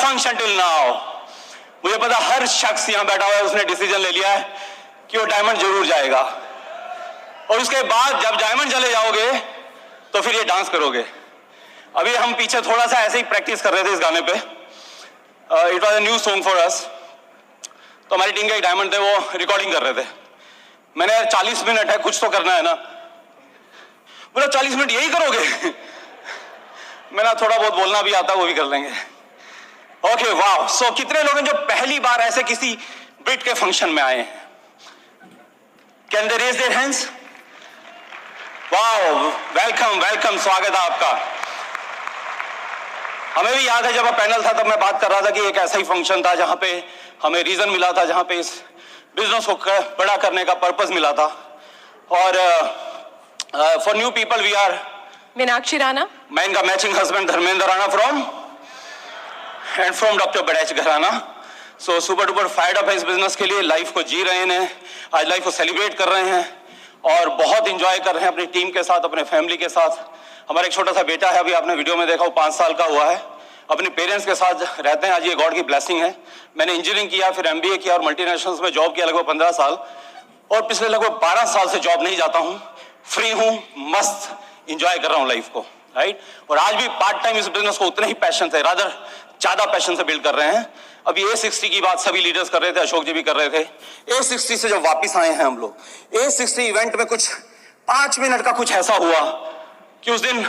Function till now. मुझे पता हर शख्स यहां बैठा हुआ है, उसने डिसीजन ले लिया है कि वो डायमंड जरूर जाएगा, और उसके बाद जब डायमंड चले जाओगे तो फिर ये डांस करोगे। अभी हम पीछे थोड़ा सा ऐसे ही प्रैक्टिस कर रहे थे इस गाने पे। It was a new song for us. तो हमारी टीम के एक डायमंड थे, वो रिकॉर्डिंग कर रहे थे। मैंने यार 40 मिनट है, कुछ तो करना है ना। बोला 40 मिनट यही करोगे? मैंने थोड़ा बहुत बोलना भी आता है, वो भी कर लेंगे। ओके वाह। सो कितने लोग हैं जो पहली बार ऐसे किसी ब्रिट के फंक्शन में आए हैं? Can they raise their hands? Wow, welcome welcome, स्वागत है आपका। हमें भी याद है जब पैनल था तब मैं बात कर रहा था कि एक ऐसा ही फंक्शन था जहां पे हमें रीजन मिला था, जहां पे इस बिजनेस को बड़ा करने का पर्पस मिला था। और for new people we are Meenakshi Rana, मैं इनका matching husband Dharmendra Rana from and from doctor बड़ैच घराना। So super duper fired up है इस बिजनेस के लिए, लाइफ को जी रहे हैं, आज लाइफ को सेलिब्रेट कर रहे हैं और बहुत इंजॉय कर रहे हैं अपनी टीम के साथ, अपने फैमिली के साथ। हमारा एक छोटा सा बेटा है, अभी आपने वीडियो में देखा, वो 5 साल का हुआ है, अपने पेरेंट्स के साथ रहते हैं। आज ये गॉड की ब्लेसिंग है। मैंने इंजीनियरिंग किया, फिर MBA किया और मल्टीनेशनल्स में जॉब किया लगभग 15 साल, और पिछले लगभग 12 साल से जॉब नहीं जाता हूँ, फ्री हूँ, मस्त इंजॉय कर रहा हूँ लाइफ को, राइट। और आज भी पार्ट टाइम इस बिजनेस को उतने ही पैशन से, रादर ज्यादा पैशन से बिल्ड कर रहे हैं। अभी A60 की बात सभी लीडर्स कर रहे थे, अशोक जी भी कर रहे थे। A60 से जब वापिस आए हैं हम लोग, A60 इवेंट में कुछ 5 मिनट का कुछ ऐसा हुआ कि उस दिन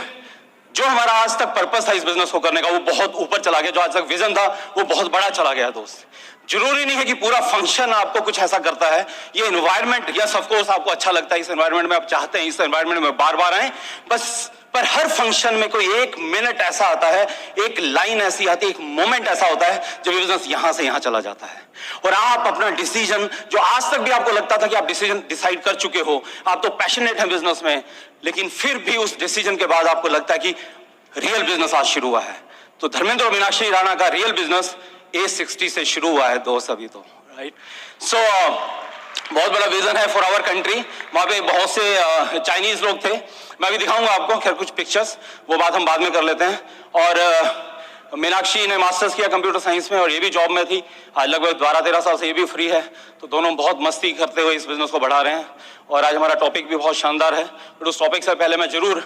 जो हमारा आज तक पर्पस था इस बिजनेस को करने का, वो बहुत ऊपर चला गया। जो आज तक विजन था वो बहुत बड़ा चला गया। दोस्त, जरूरी नहीं है कि पूरा फंक्शन आपको कुछ ऐसा करता है। ये एनवायरनमेंट, यस ऑफ कोर्स आपको अच्छा लगता है, इस एनवायरनमेंट में आप चाहते हैं इस एनवायरनमेंट में बार बार आए, बस पर हर फंक्शन में कोई एक मिनट ऐसा आता है, एक लाइन ऐसी आती है, एक मोमेंट ऐसा होता है जब बिजनेस यहां से यहां चला जाता है और आप अपना डिसीजन, जो आज तक भी आपको लगता था कि आप डिसीजन डिसाइड कर चुके हो, आप तो पैशनेट हैं बिजनेस में, लेकिन फिर भी उस डिसीजन के बाद आपको लगता है कि रियल बिजनेस आज शुरू हुआ है। तो धर्मेंद्र और मीनाक्षी राणा का रियल बिजनेस A60 से शुरू हुआ है दोस्त अभी तो, राइट। सो बहुत बड़ा विजन है फॉर आवर कंट्री। वहां पे बहुत से चाइनीज लोग थे, मैं भी दिखाऊंगा आपको, खैर कुछ पिक्चर्स, वो बात हम बाद में कर लेते हैं। और मीनाक्षी ने मास्टर्स किया कंप्यूटर साइंस में और ये भी जॉब में थी, आज लगभग 12-13 साल से ये भी फ्री है। तो दोनों बहुत मस्ती करते हुए इस बिजनेस को बढ़ा रहे हैं और आज हमारा टॉपिक भी बहुत शानदार है। बट उस टॉपिक से पहले मैं जरूर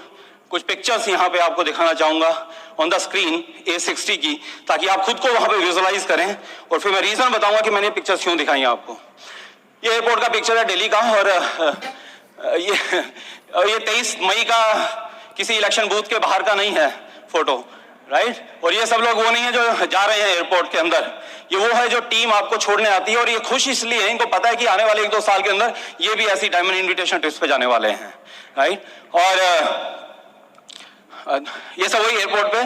कुछ पिक्चर्स यहाँ पे आपको दिखाना चाहूंगा ऑन द स्क्रीन A60 की, ताकि आप खुद को वहां पे विजुअलाइज करें और फिर मैं रीजन बताऊंगा कि मैंने पिक्चर्स क्यों दिखाई आपको। ये एयरपोर्ट का पिक्चर है दिल्ली का, और ये 23 मई का किसी इलेक्शन बूथ के बाहर का नहीं है फोटो, राइट। और ये सब लोग वो नहीं है जो जा रहे हैं एयरपोर्ट के अंदर, ये वो है जो टीम आपको छोड़ने आती है। और ये खुश इसलिए है, इनको पता है कि आने वाले 1-2 साल के अंदर ये भी ऐसी डायमंड इन्विटेशन ट्रिप्स पे जाने वाले हैं, राइट। और ये सब वही एयरपोर्ट पे,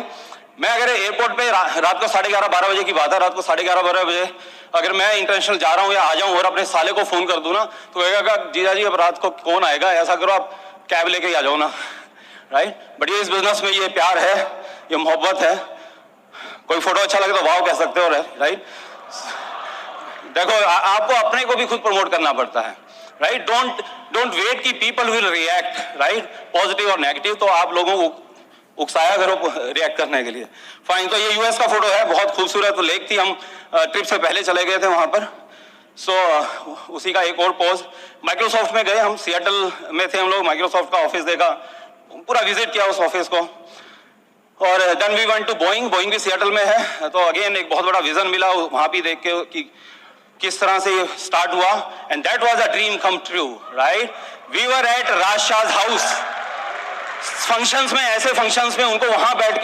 मैं अगर एयरपोर्ट पे रात को 11:30-12 बजे की बात है, रात को 11:30-12 बजे अगर मैं इंटरनेशनल जा रहा हूँ या आ जाऊँ और अपने साले को फोन कर दूं ना, तो कहेगा जीजा जी अब रात को कौन आएगा, ऐसा करो आप कैब लेके ही आ जाओ ना, राइट। बट ये इस बिजनेस में ये प्यार है, ये मोहब्बत है। कोई फोटो अच्छा लगे तो वाव कह सकते हो, राइट। देखो आपको अपने को भी खुद प्रमोट करना पड़ता है, राइट। डोंट वेट कि people will react, right, positive और नेगेटिव। तो आप लोगों को उकसाया करो रिएक्ट करने के लिए, फाइन। तो ये US का फोटो है, बहुत खूबसूरत लेक थी, हम ट्रिप से पहले चले गए थे वहां पर। सो उसी का एक और पोज। माइक्रोसॉफ्ट में गए हम, सिएटल में थे हम लोग, माइक्रोसॉफ्ट का ऑफिस देखा, पूरा विजिट किया उस ऑफिस को। और then we went to Boeing भी सिएटल में है। तो अगेन एक बहुत बड़ा विजन मिला वहां भी देख के कि किस तरह से स्टार्ट हुआ, and that was a dream come true, right. We were at Rajshah house. Functions में, ऐसे फंक्शंस में उनको वहां बैठ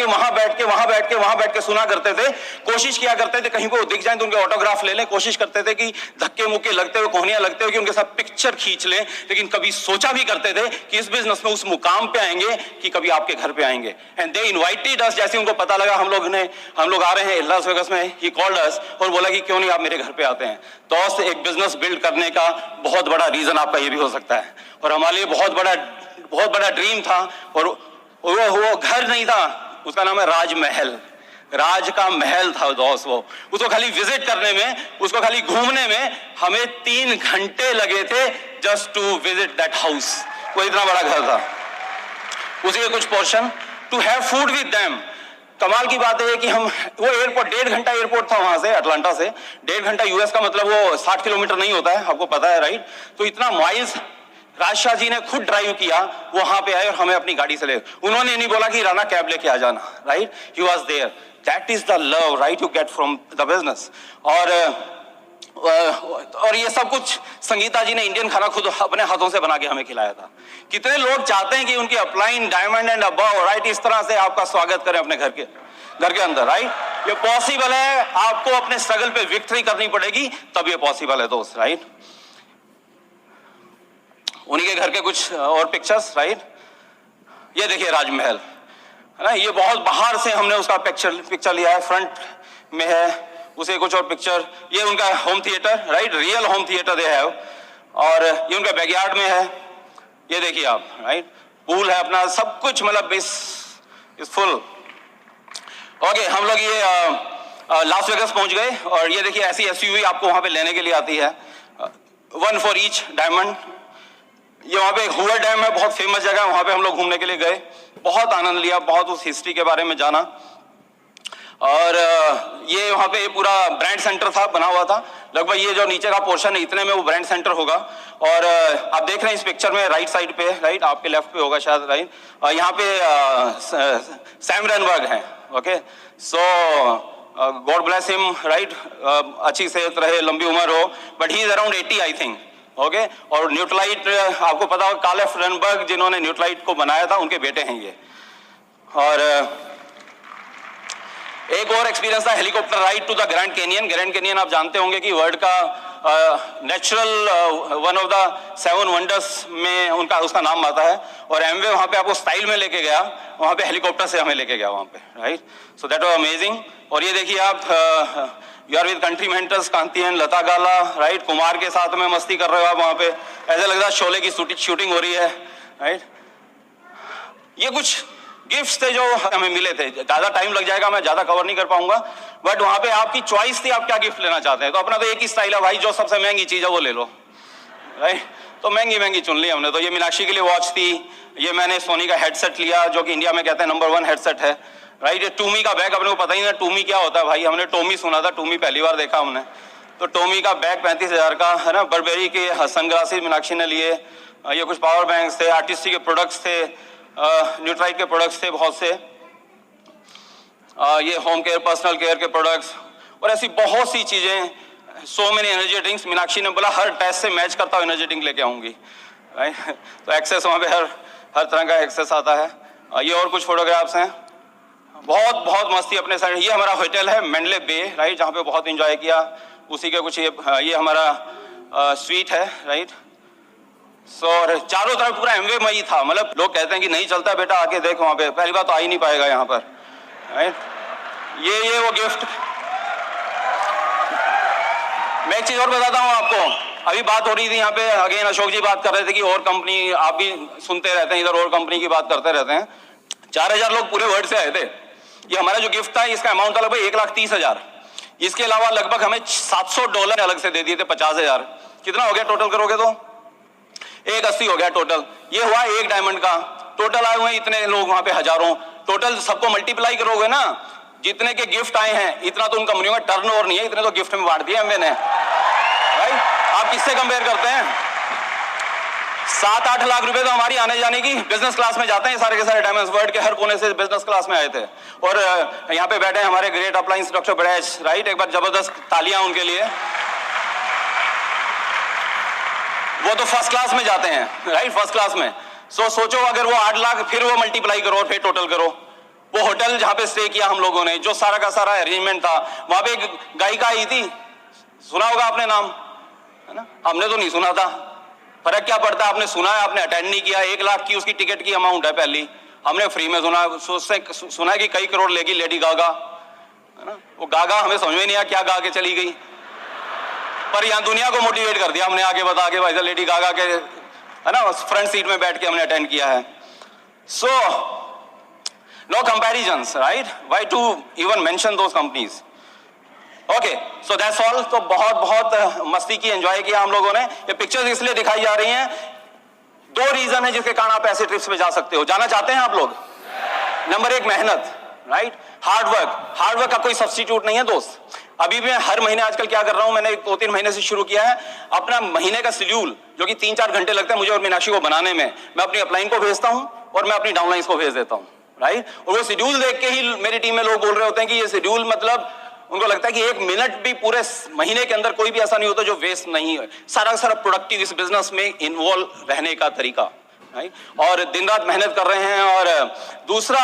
के सुना करते थे, कोशिश किया करते थे कहीं को दिख जाए तो उनके ऑटोग्राफ ले लें, कोशिश करते थे कि धक्के मुक्के लगते हुए, कोहनियां लगते हुए कि उनके साथ पिक्चर खींच लें। लेकिन कभी सोचा भी करते थे कि इस बिजनेस में उस मुकाम पे आएंगे कि कभी आपके घर पे आएंगे। एंड दे इनवाइटेड अस। जैसे उनको पता लगा हम लोग आ रहे हैं लास वेगास में, ही कॉल्ड अस और बोला कि क्यों नहीं आप मेरे घर पे आते हैं। दोस्त, एक बिजनेस बिल्ड करने का बहुत बड़ा रीजन आपका ये भी हो सकता है, और हमारे लिए बहुत बड़ा ड्रीम था। और वो घर नहीं था, उसका नाम है राजमहल। राज का महल था दोस्त। वो उसको खाली विजिट करने में, उसको खाली घूमने में हमें 3 घंटे लगे थे just to visit that house. वो इतना बड़ा घर था। उसी के कुछ portion, to have food with them, कमाल की बात है कि हम वो एयरपोर्ट 1.5 घंटा एयरपोर्ट था वहां से, अटलांटा से 1.5 घंटा यूएस का मतलब वो 60 किलोमीटर नहीं होता है, आपको पता है राइट। तो इतना माइल्स राजशाह जी ने खुद ड्राइव किया, वहां पे आए और हमें अपनी गाड़ी से ले, उन्होंने नहीं बोला कि राना कैब लेके आ जाना, right, he was there. That is the love right you get from the business. और ये सब कुछ संगीता जी ने इंडियन खाना खुद अपने हाथों से बना के हमें खिलाया था। कितने लोग चाहते हैं कि उनकी upline diamond and above right इस तरह से आपका स्वागत करें अपने घर के अंदर, राइट। ये पॉसिबल है, आपको अपने स्ट्रगल पे विक्ट्री करनी पड़ेगी तब ये पॉसिबल है दोस्त, राइट। उन्हीं के घर के कुछ और पिक्चर्स, राइट। ये देखिए राजमहल है ना, ये बहुत बाहर से हमने उसका पिक्चर लिया है, फ्रंट में है उसे कुछ और पिक्चर। ये उनका home theatre, right, real home theatre they have, और ये उनका बैकयार्ड में है, ये देखिए आप, राइट, पूल है अपना, सब कुछ मतलब इज फुल। ओके, हम लोग ये लास वेगस पहुंच गए, और ये देखिए ऐसी एसयूवी आपको वहां पे लेने के लिए आती है, 1 for each डायमंड। ये वहां पे हुआ डैम है, बहुत फेमस जगह है, वहां पे हम लोग घूमने के लिए गए, बहुत आनंद लिया, बहुत उस हिस्ट्री के बारे में जाना। और ये वहां पे पूरा ब्रांड सेंटर था, बना हुआ था, लगभग ये जो नीचे का पोर्शन है इतने में वो ब्रांड सेंटर होगा। और आप देख रहे हैं इस पिक्चर में राइट साइड पे, राइट, आपके लेफ्ट पे होगा शायद, राइट, यहाँ पे सैम रेनबर्ग है। ओके, सो गॉड ब्लेस हिम, राइट, अच्छी सेहत रहे, लंबी उम्र हो, but he is around 80 I think. Okay, और न्यूट्रलाइट आपको पता हो, कालेफ रेनबर्ग जिन्होंने न्यूट्रलाइट को बनाया था उनके बेटे हैं ये। और एक और एक्सपीरियंस था helicopter ride to the Grand Canyon. Grand Canyon आप जानते होंगे कि वर्ल्ड का natural one of the 7 wonders में उसका नाम आता है। और एमवे वहां पे आपको स्टाइल में लेके गया, वहां पे हेलीकॉप्टर से हमें लेके गया वहां पे, right. So that was amazing. और ये देखिए आप you are with country mentors, कांतियन, लता गाला, राइट, कुमार के साथ में मस्ती कर रहे हो आप वहां पे, ऐसा लग रहा है शोले की शूटिंग हो रही है, राइट। ये कुछ गिफ्ट्स थे जो हमें मिले थे, ज्यादा टाइम लग जाएगा, मैं ज्यादा कवर नहीं कर पाऊंगा, बट वहां पे आपकी चॉइस थी आप क्या गिफ्ट लेना चाहते हैं। तो अपना तो एक ही स्टाइल है भाई, जो सबसे महंगी चीज है वो ले लो, राइट। तो महंगी चुन ली हमने। तो ये मीनाक्षी के लिए वॉच थी, ये मैंने सोनी का हेडसेट लिया जो कि इंडिया में कहते हैं नंबर 1 हेडसेट है, राइट। ये टूमी का बैग, अपने को पता ही नहीं टूमी क्या होता है भाई, हमने टोमी सुना था, टूमी पहली बार देखा हमने। तो टोमी का बैग 35,000 का है ना। बर्बेरी के सनग्लासेस मीनाक्षी ने लिए, ये कुछ पावर बैंक्स थे, आर्टिस्टी के प्रोडक्ट्स थे, न्यूट्राइट के प्रोडक्ट्स थे बहुत से, ये होम केयर पर्सनल केयर के प्रोडक्ट्स, और ऐसी बहुत सी चीजें, so many energy drinks. Meenakshi ने बोला हर टेस्ट से मैच करता हुआ एनर्जी ड्रिंक लेके आऊंगी, राइट। तो एक्सेस वहाँ पे हर तरह का एक्सेस आता है। ये और कुछ फोटोग्राफ्स हैं, बहुत मस्ती अपने साइड। ये हमारा होटल है मेंडले बे, राइट, जहाँ पे बहुत इंजॉय किया। उसी के कुछ ये हमारा स्वीट है, राइट। सो चारों तरफ पूरा एमवे में ही था, मतलब लोग कहते हैं कि नहीं चलता बेटा, आके देख वहां पे, पहली बार तो आ ही नहीं पाएगा यहाँ पर, राइट। ये वो गिफ्ट। मैं एक चीज और बताता हूँ आपको, अभी बात हो रही थी यहाँ पे, अगेन अशोक जी बात कर रहे थे कि और कंपनी, आप भी सुनते रहते हैं इधर, और कंपनी की बात करते रहते हैं। 4000 लोग पूरे वर्ल्ड से आए थे। ये हमारा जो गिफ्ट था इसका अमाउंट था लगभग 1,30,000। इसके अलावा लगभग हमें $700 अलग से दे दिए थे, 50,000। कितना हो गया टोटल करोगे तो 180 हो गया टोटल। ये हुआ एक डायमंड का। टोटल आए हुए इतने लोग वहां पे हजारों, टोटल सबको मल्टीप्लाई करोगे ना, जितने के गिफ्ट आए हैं इतना तो उन कंपनियों का टर्नओवर नहीं है, इतने तो गिफ्ट में बांट दिया मैंने, राइट। आप किससे कंपेयर करते हैं? 7-8 लाख रुपए तो हमारी आने जाने की बिजनेस क्लास में जाते हैं, सारे के सारे डायमंड्स वर्ल्ड के हर कोने से बिजनेस क्लास में आए थे। और यहाँ पे बैठे हमारे ग्रेट अप्लायंस डॉक्टर बड़ैच, राइट, एक बार जबरदस्त तालियां उनके लिए। वो तो फर्स्ट क्लास में जाते हैं, राइट, फर्स्ट क्लास में। सोचो अगर वो 8 लाख, फिर वो मल्टीप्लाई करो और फिर टोटल करो। वो होटल जहां पे स्टे किया हम लोगों ने, जो सारा का सारा अरेंजमेंट था, वहां पे एक गायिका आई थी, सुना होगा आपने नाम, है ना। हमने तो नहीं सुना था, फर्क क्या पड़ता है, आपने सुना है, आपने अटेंड नहीं किया। 1 लाख की उसकी टिकट की अमाउंट है पहली, हमने फ्री में सुना कि कई करोड़ लेगी लेडी गागा, है ना। वो गागा हमें समझ में नहीं आया क्या गा के चली गई, पर यहाँ दुनिया को मोटिवेट कर दिया हमने आगे बता के, भाई लेडी गागा के, है ना, फ्रंट सीट में बैठ के हमने अटेंड किया है। So no comparisons, right, why to even mention those companies. Okay, so that's all. तो बहुत मस्ती की, एंजॉय किया हम लोगों ने। ये पिक्चर्स इसलिए दिखाई जा रही हैं, 2 रीजन है जिसके कारण आप ऐसे ट्रिप्स पे जा सकते हो। जाना चाहते हैं आप लोग? नंबर 1 मेहनत, राइट। हार्ड वर्क का कोई सब्स्टिट्यूट नहीं है दोस्त। अभी भी मैं हर महीने आजकल क्या कर रहा हूं, मैंने 2-3 महीने से शुरू किया है अपना महीने का शेड्यूल, जो कि 3-4 घंटे लगते हैं मुझे और मीनाक्षी को बनाने में, मैं अपनी अपलाइन को भेजता हूं और मैं अपनी डाउनलाइंस को भेज देता हूं, राइट। और वो शेड्यूल देख के ही मेरी टीम में लोग बोल रहे होते हैं कि ये शेड्यूल, मतलब उनको लगता है कि 1 मिनट भी पूरे महीने के अंदर कोई भी ऐसा नहीं होता जो वेस्ट नहीं है। सारा प्रोडक्टिव इस बिजनेस में इन्वॉल्व रहने का तरीका, और दिन रात मेहनत कर रहे हैं। और दूसरा,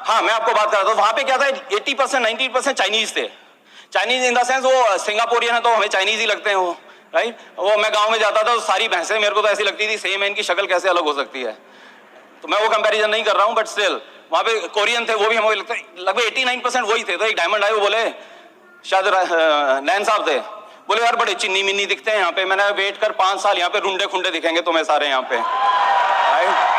हाँ मैं आपको बात कर रहा था, वहां पे क्या था, 80% 90% चाइनीज थे। चाइनीज इन द सेंस वो सिंगापुरियन है तो हमें चाइनीज ही लगते हैं वो, राइट। वो मैं गांव में जाता था तो सारी भैंसें मेरे को तो ऐसी लगती थी सेम है, इनकी शक्ल कैसे अलग हो सकती है। तो मैं वो कंपैरिजन नहीं कर रहा हूं, बट स्टिल वहां पे कोरियन थे, वो भी हमें लगभग 89% वही थे। तो एक डायमंड आए, वो बोले, शायद नैन साहब थे, बोले यार बड़े चिन्नी मिन्नी दिखते हैं यहाँ पे। मैंने वेट कर 5 साल, यहाँ पे रुंडे खुंडे दिखेंगे तुम्हें सारे यहाँ पे, राइट।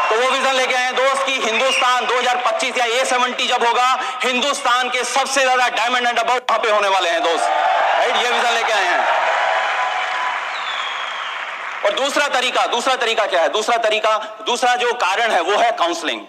तो वो विजन लेके आए दोस्त की हिंदुस्तान 2025 या A70 जब होगा, हिंदुस्तान के सबसे ज्यादा डायमंड एंड अबव वहां पे होने वाले हैं दोस्त, राइट। ये विजन लेके आए हैं। और दूसरा तरीका क्या है, दूसरा जो कारण है वो है काउंसलिंग।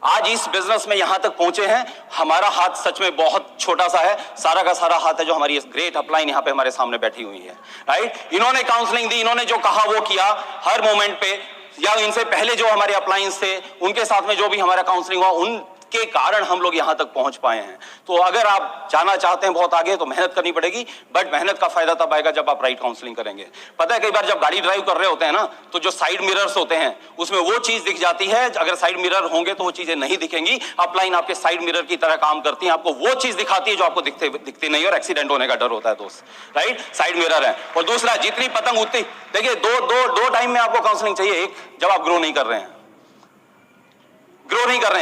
आज इस बिजनेस में यहां तक पहुंचे हैं, हमारा हाथ सच में बहुत छोटा सा है, सारा का सारा हाथ है जो हमारी ग्रेट अपलाइन यहां पे हमारे सामने बैठी हुई है, राइट। इन्होंने काउंसलिंग दी, इन्होंने जो कहा वो किया हर मोमेंट पे, या इनसे पहले जो हमारे अपलाइंस थे उनके साथ में जो भी हमारा काउंसलिंग हुआ, उनके कारण हम लोग यहां तक पहुंच पाए हैं। तो अगर आप जाना चाहते हैं बहुत आगे तो मेहनत करनी पड़ेगी, बट मेहनत का फायदा तब आएगा जब आप राइट काउंसलिंग करेंगे। पता है कई बार जब गाड़ी ड्राइव कर रहे होते हैं ना, तो जो साइड मिरर्स होते हैं उसमें वो चीज दिख जाती है, अगर साइड मिरर होंगे तो वो चीजें नहीं दिखेंगी। अपलाइन आपके साइड मिरर की तरह काम करती है, आपको वो चीज दिखाती है जो आपको दिखती नहीं, और एक्सीडेंट होने का डर होता है दोस्त, राइट। साइड मिरर है। और दूसरा, जितनी पतंग उतनी, देखिए दो टाइम में आपको काउंसलिंग चाहिए। एक, जब आप ग्रो नहीं कर रहे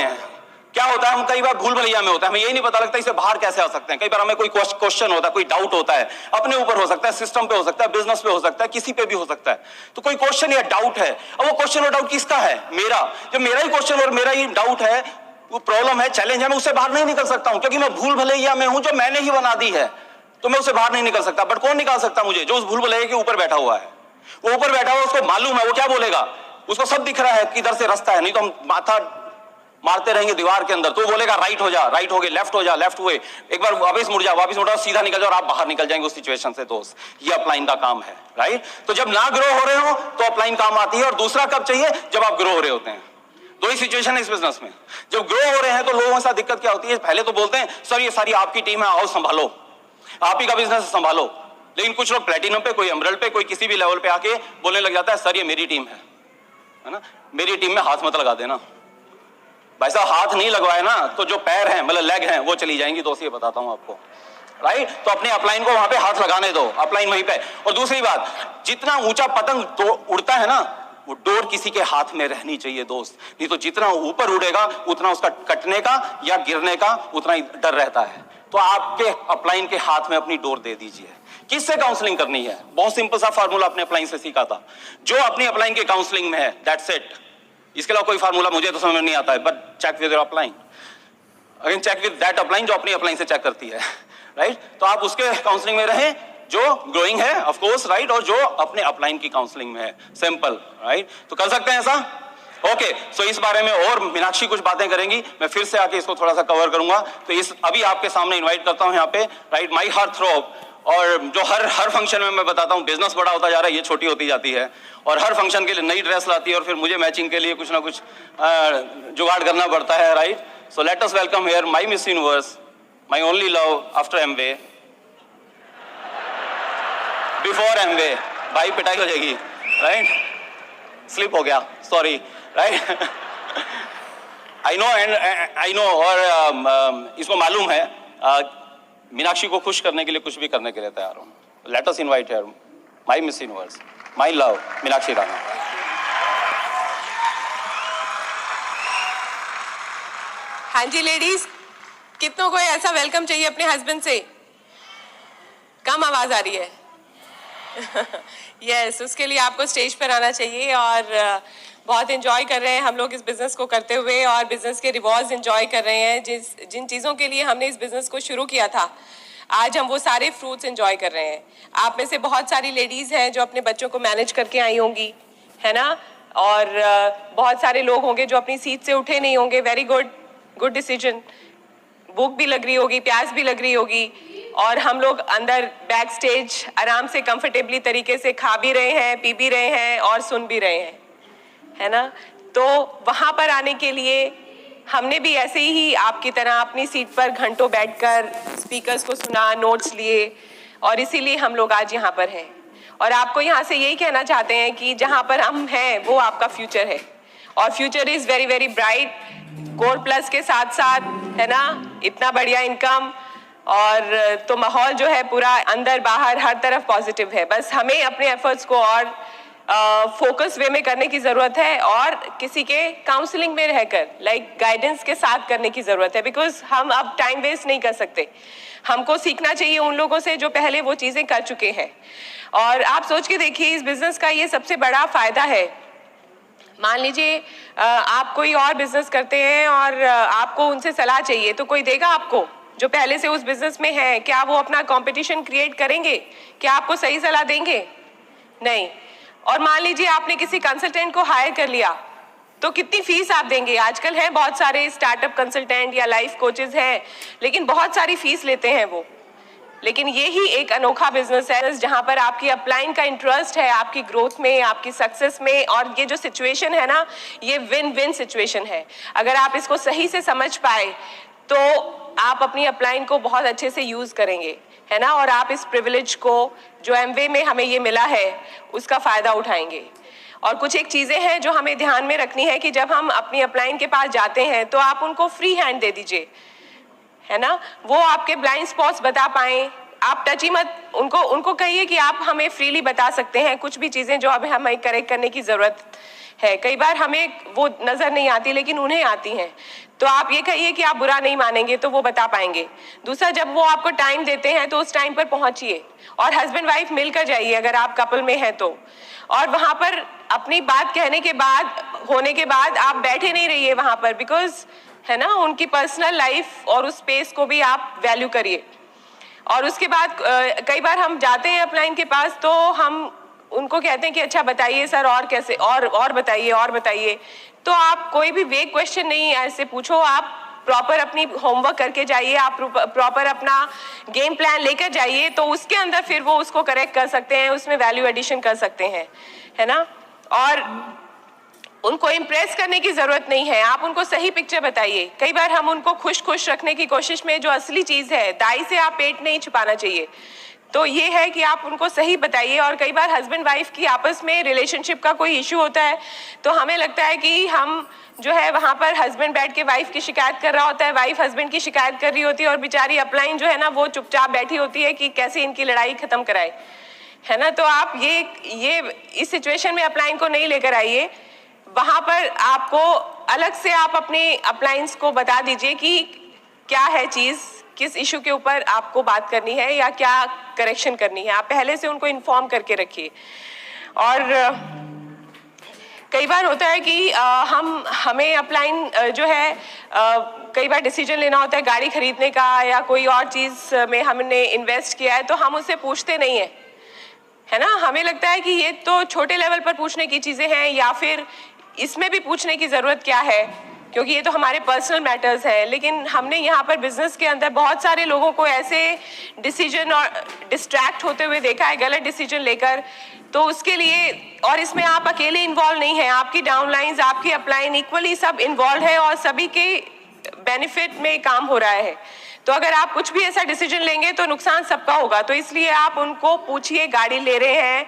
हैं, क्या होता है, हम कई बार भूल भुलैया में होता है, हमें यही नहीं पता लगता इसे बाहर कैसे आ सकते हैं। कई बार हमें कोई क्वेश्चन होता है, कोई डाउट होता है, अपने ऊपर हो सकता है, सिस्टम पे हो सकता है, बिजनेस पे हो सकता है, किसी पे भी हो सकता है। तो कोई क्वेश्चन या डाउट है, अब वो क्वेश्चन और डाउट किसका है, मेरा। जब मेरा ही क्वेश्चन और मेरा ही डाउट है, वो प्रॉब्लम है, चैलेंज है, मैं उससे बाहर नहीं निकल सकता हूं, क्योंकि मैं भूल भुलैया में हूं जो मैंने ही बना दी है, तो मैं उससे बाहर नहीं निकल सकता। बट कौन निकाल सकता मुझे, जो उस भूल भुलैया के ऊपर बैठा हुआ है। वो ऊपर बैठा हुआ, उसको मालूम है, वो क्या बोलेगा, उसको सब दिख रहा है किधर से रास्ता है, नहीं तो हम माथा मारते रहेंगे दीवार के अंदर। तो बोलेगा राइट हो जा, राइट हो गए, लेफ्ट हो जा, लेफ्ट हुए, एक बार वापस मुड़ जा, सीधा निकल जाओ, और आप बाहर निकल जाएंगे उस सिचुएशन से दोस्त। ये अपलाइन का काम है, राइट। तो जब ना ग्रो हो रहे हो तो अपलाइन काम आती है, और दूसरा कब चाहिए, जब आप ग्रो हो रहे होते हैं। दो ही सिचुएशन है इस बिजनेस में। जब ग्रो हो रहे हैं तो लोगों के साथ दिक्कत क्या होती है, पहले तो बोलते हैं सर ये सारी आपकी टीम है, आओ संभालो, आप ही का बिजनेस संभालो। लेकिन कुछ लोग प्लेटिनम पे, कोई एमरल्ड पे, कोई किसी भी लेवल पे आके बोलने लग जाता है सर ये मेरी टीम है ना, मेरी टीम में हाथ मत लगा देना। भाई साहब हाथ नहीं लगवाए ना तो जो पैर हैं, मतलब लेग हैं, वो चली जाएंगी दोस्त, ये बताता हूं आपको, राइट। तो अपने अपलाइन को वहां पे हाथ लगाने दो, अपलाइन वहीं पे। और दूसरी बात, जितना ऊंचा पतंग तो उड़ता है ना, वो डोर किसी के हाथ में रहनी चाहिए दोस्त, नहीं तो जितना ऊपर उड़ेगा उतना उसका कटने का या गिरने का उतना ही डर रहता है। तो आपके अपलाइन के हाथ में अपनी डोर दे दीजिए। किससे काउंसलिंग करनी है, बहुत सिंपल सा फार्मूला अपने अपलाइन से सीखा था, जो अपनी अपलाइन के काउंसलिंग में है, दैट्स इट। इसके अलावा कोई फार्मूला मुझे तो समझ में नहीं आता है, but check with your upline, again check with that upline जो अपनी अपलाइन से चेक करती है, राइट। तो आप उसके काउंसलिंग में रहें जो ग्रोइंग है ऑफ कोर्स, राइट, और जो अपने अपलाइन की काउंसलिंग में है, सिंपल, राइट। तो कर सकते हैं ऐसा, ओके। सो इस बारे में और मीनाक्षी कुछ बातें करेंगी, मैं फिर से आके इसको थोड़ा सा कवर करूंगा। तो इस अभी आपके सामने इन्वाइट करता हूं यहाँ पे, राइट, माई हार्ट थ्रोब। और जो हर फंक्शन में मैं बताता हूँ, बिजनेस बड़ा होता जा रहा है, ये छोटी होती जाती है, और हर फंक्शन के लिए नई ड्रेस लाती है, और फिर मुझे मैचिंग के लिए कुछ ना कुछ जुगाड़ करना पड़ता है, right. So let us welcome here my miss universe, my only love after Amway, before Amway, भाई पिटाई हो जाएगी, राइट, स्लिप हो गया, सॉरी, राइट। आई नो, और इसको मालूम है, मीनाक्षी को खुश करने के लिए कुछ भी करने के लिए तैयार हूं। Let us invite here my miss universe, my love, Meenakshi Rana. हाँ जी लेडीज, कितनों को ऐसा वेलकम चाहिए अपने हस्बैंड से? कम आवाज आ रही है। यस, उसके लिए आपको स्टेज पर आना चाहिए, और बहुत एंजॉय कर रहे हैं हम लोग इस बिज़नेस को करते हुए, और बिज़नेस के रिवॉर्ड्स एंजॉय कर रहे हैं। जिन चीज़ों के लिए हमने इस बिज़नेस को शुरू किया था, आज हम वो सारे फ्रूट्स एंजॉय कर रहे हैं। आप में से बहुत सारी लेडीज़ हैं जो अपने बच्चों को मैनेज करके आई होंगी, है ना, और बहुत सारे लोग होंगे जो अपनी सीट से उठे नहीं होंगे। Very good, good decision. भूख भी लग रही होगी, प्यास भी लग रही होगी, और हम लोग अंदर बैक स्टेज आराम से कंफर्टेबली तरीके से खा भी रहे हैं, पी भी रहे हैं और सुन भी रहे हैं, है ना। तो वहाँ पर आने के लिए हमने भी ऐसे ही आपकी तरह अपनी सीट पर घंटों बैठकर स्पीकर्स को सुना, नोट्स लिए, और इसीलिए हम लोग आज यहाँ पर हैं। और आपको यहाँ से यही कहना चाहते हैं कि जहाँ पर हम हैं वो आपका फ्यूचर है, और future is very very bright. Core plus के साथ साथ, है ना, इतना बढ़िया इनकम, और तो माहौल जो है पूरा अंदर बाहर हर तरफ पॉजिटिव है। बस हमें अपने एफर्ट्स को और फोकस वे में करने की ज़रूरत है, और किसी के काउंसलिंग में रहकर गाइडेंस के साथ करने की ज़रूरत है, बिकॉज हम अब टाइम वेस्ट नहीं कर सकते। हमको सीखना चाहिए उन लोगों से जो पहले वो चीज़ें कर चुके हैं। और आप सोच के देखिए, इस बिज़नेस का ये सबसे बड़ा फ़ायदा है। मान लीजिए आप कोई और बिज़नेस करते हैं और आपको उनसे सलाह चाहिए, तो कोई देगा आपको जो पहले से उस बिज़नेस में है? क्या वो अपना कंपटीशन क्रिएट करेंगे? क्या आपको सही सलाह देंगे? नहीं। और मान लीजिए आपने किसी कंसल्टेंट को हायर कर लिया, तो कितनी फीस आप देंगे? आजकल हैं बहुत सारे स्टार्टअप कंसल्टेंट या लाइफ कोचेस हैं, लेकिन बहुत सारी फीस लेते हैं वो। लेकिन ये ही एक अनोखा बिजनेस है जहां पर आपकी अपलाइन का इंटरेस्ट है आपकी ग्रोथ में, आपकी सक्सेस में, और ये जो सिचुएशन है ना, ये विन विन सिचुएशन है। अगर आप इसको सही से समझ पाए तो आप अपनी अपलाइन को बहुत अच्छे से यूज़ करेंगे, है ना, और आप इस प्रिविलेज को जो एमवे में हमें ये मिला है उसका फ़ायदा उठाएंगे। और कुछ एक चीज़ें हैं जो हमें ध्यान में रखनी है कि जब हम अपनी अपलाइन के पास जाते हैं तो आप उनको फ्री हैंड दे दीजिए, है ना। वो आपके ब्लाइंड स्पॉट्स बता पाएं, आप टच ही मत, उनको कहिए कि आप हमें फ्रीली बता सकते हैं कुछ भी चीज़ें जो अब हमें करेक्ट करने की ज़रूरत है। कई बार हमें वो नज़र नहीं आती लेकिन उन्हें आती हैं, तो आप ये कहिए कि आप बुरा नहीं मानेंगे तो वो बता पाएंगे। दूसरा, जब वो आपको टाइम देते हैं तो उस टाइम पर पहुंचिए, और हस्बैंड वाइफ मिलकर जाइए अगर आप कपल में हैं तो। और वहाँ पर अपनी बात कहने के बाद, होने के बाद आप बैठे नहीं रहिए वहाँ पर, बिकॉज, है ना, उनकी पर्सनल लाइफ और उस स्पेस को भी आप वैल्यू करिए। और उसके बाद कई बार हम जाते हैं अपलाइन के पास तो हम उनको कहते हैं कि अच्छा बताइए सर, और कैसे, और बताइए। तो आप कोई भी वेग क्वेश्चन नहीं ऐसे पूछो, आप प्रॉपर अपनी होमवर्क करके जाइए, आप प्रॉपर अपना गेम प्लान लेकर जाइए, तो उसके अंदर फिर वो उसको करेक्ट कर सकते हैं, उसमें वैल्यू एडिशन कर सकते हैं, है ना। और उनको इम्प्रेस करने की ज़रूरत नहीं है, आप उनको सही पिक्चर बताइए। कई बार हम उनको खुश रखने की कोशिश में जो असली चीज़ है, दाई से आप पेट नहीं छुपाना चाहिए, तो ये है कि आप उनको सही बताइए। और कई बार हस्बैंड वाइफ की आपस में रिलेशनशिप का कोई इशू होता है तो हमें लगता है कि हम जो है वहाँ पर हस्बैंड बैठ के वाइफ की शिकायत कर रहा होता है, वाइफ हस्बैंड की शिकायत कर रही होती है, और बेचारी अपलाइन जो है ना वो चुपचाप बैठी होती है कि कैसे इनकी लड़ाई खत्म कराए, है ना। तो आप ये इस सिचुएशन में अपलाइन को नहीं लेकर आइए। वहाँ पर आपको अलग से आप अपने अपलाइंस को बता दीजिए कि क्या है चीज़, किस इशू के ऊपर आपको बात करनी है या क्या करेक्शन करनी है, आप पहले से उनको इन्फॉर्म करके रखिए। और कई बार होता है कि हमें अपलाइन जो है कई बार डिसीजन लेना होता है गाड़ी खरीदने का या कोई और चीज़ में हमने इन्वेस्ट किया है, तो हम उससे पूछते नहीं हैं, है ना। हमें लगता है कि ये तो छोटे लेवल पर पूछने की चीज़ें हैं, या फिर इसमें भी पूछने की ज़रूरत क्या है, क्योंकि ये तो हमारे पर्सनल मैटर्स हैं। लेकिन हमने यहाँ पर बिजनेस के अंदर बहुत सारे लोगों को ऐसे डिसीजन और डिस्ट्रैक्ट होते हुए देखा है, गलत डिसीजन लेकर। तो उसके लिए, और इसमें आप अकेले इन्वॉल्व नहीं हैं, आपकी डाउनलाइंस, आपकी अपलाइन, इक्वली सब इन्वॉल्व है और सभी के बेनिफिट में काम हो रहा है। तो अगर आप कुछ भी ऐसा डिसीजन लेंगे तो नुकसान सबका होगा। तो इसलिए आप उनको पूछिए, गाड़ी ले रहे हैं